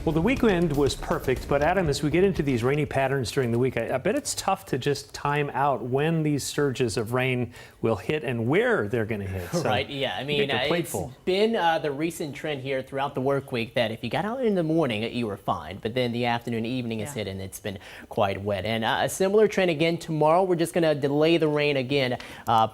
Well, the weekend was perfect, but Adam, as we get into these rainy patterns during the week, I bet it's tough to just time out when these surges of rain will hit and where they're going to hit. So right, yeah. I mean, it's been the recent trend here throughout the work week that if you got out in the morning, you were fine. But then the afternoon, evening is hit and it's been quite wet. And a similar trend again tomorrow. We're just going to delay the rain again,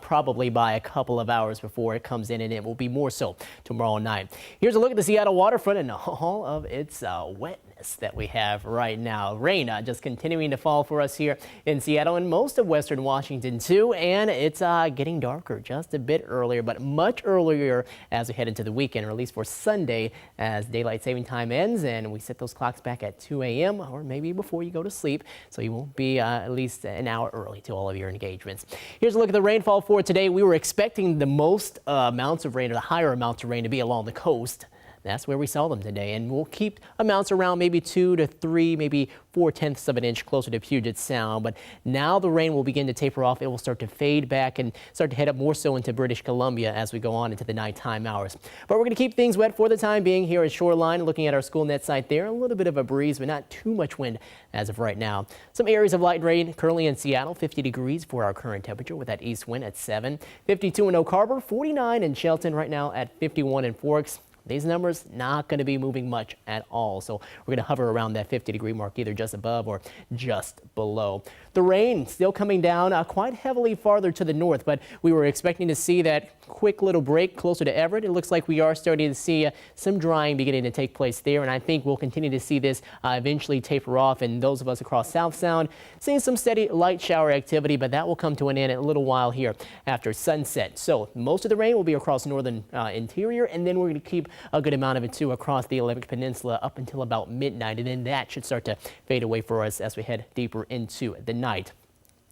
probably by a couple of hours before it comes in, and it will be more so tomorrow night. Here's a look at the Seattle waterfront and all of its wetness that we have right now. Rain just continuing to fall for us here in Seattle and most of western Washington too, and it's getting darker just a bit earlier, but much earlier as we head into the weekend, or at least for Sunday as daylight saving time ends and we set those clocks back at 2 a.m. or maybe before you go to sleep, so you won't be at least an hour early to all of your engagements. Here's a look at the rainfall for today. We were expecting the most amounts of rain, or the higher amounts of rain, to be along the coast. That's where we saw them today, and we'll keep amounts around maybe 2 to 3, maybe 4/10 of an inch closer to Puget Sound. But now the rain will begin to taper off. It will start to fade back and start to head up more so into British Columbia as we go on into the nighttime hours. But we're going to keep things wet for the time being here at Shoreline. Looking at our school net site there, a little bit of a breeze, but not too much wind as of right now. Some areas of light rain currently in Seattle, 50 degrees for our current temperature with that east wind at 7, 52 in Oak Harbor, 49 in Shelton right now at 51 in Forks. These numbers not going to be moving much at all, so we're going to hover around that 50-degree mark, either just above or just below. The rain still coming down quite heavily farther to the north, but we were expecting to see that quick little break closer to Everett. It looks like we are starting to see some drying beginning to take place there, and I think we'll continue to see this eventually taper off. And those of us across South Sound seeing some steady light shower activity, but that will come to an end in a little while here after sunset. So most of the rain will be across northern interior, and then we're going to keep a good amount of it too across the Olympic Peninsula up until about midnight, and then that should start to fade away for us as we head deeper into the night.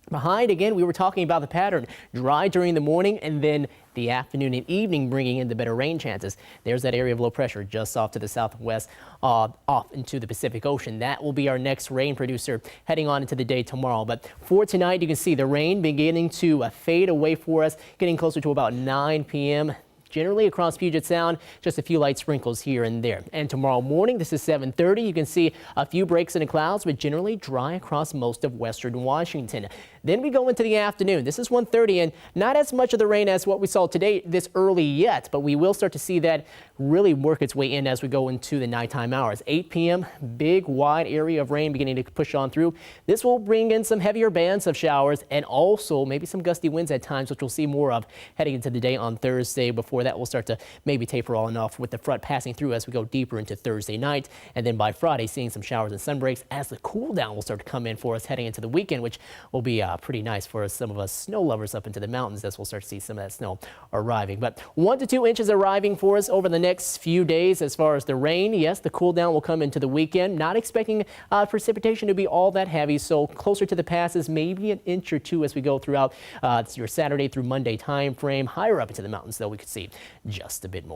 Behind, again, we were talking about the pattern, dry during the morning and then the afternoon and evening bringing in the better rain chances. There's that area of low pressure just off to the southwest, off into the Pacific Ocean. That will be our next rain producer heading on into the day tomorrow. But for tonight, you can see the rain beginning to fade away for us, getting closer to about 9 p.m. Generally across Puget Sound, just a few light sprinkles here and there. And tomorrow morning, this is 7:30, you can see a few breaks in the clouds, but generally dry across most of western Washington. Then we go into the afternoon. This is 1:30, and not as much of the rain as what we saw today this early yet, but we will start to see that really work its way in as we go into the nighttime hours. 8 p.m., big wide area of rain beginning to push on through. This will bring in some heavier bands of showers and also maybe some gusty winds at times, which we'll see more of heading into the day on Thursday. Before that, we'll start to maybe taper on and off with the front passing through as we go deeper into Thursday night. And then by Friday, seeing some showers and sun breaks as the cool down will start to come in for us heading into the weekend, which will be pretty nice for some of us snow lovers up into the mountains as we'll start to see some of that snow arriving. But 1 to 2 inches arriving for us over the next few days as far as the rain. Yes, the cool down will come into the weekend. Not expecting precipitation to be all that heavy, so closer to the passes, maybe an inch or two as we go throughout your Saturday through Monday time frame. Higher up into the mountains, though, we could see just a bit more.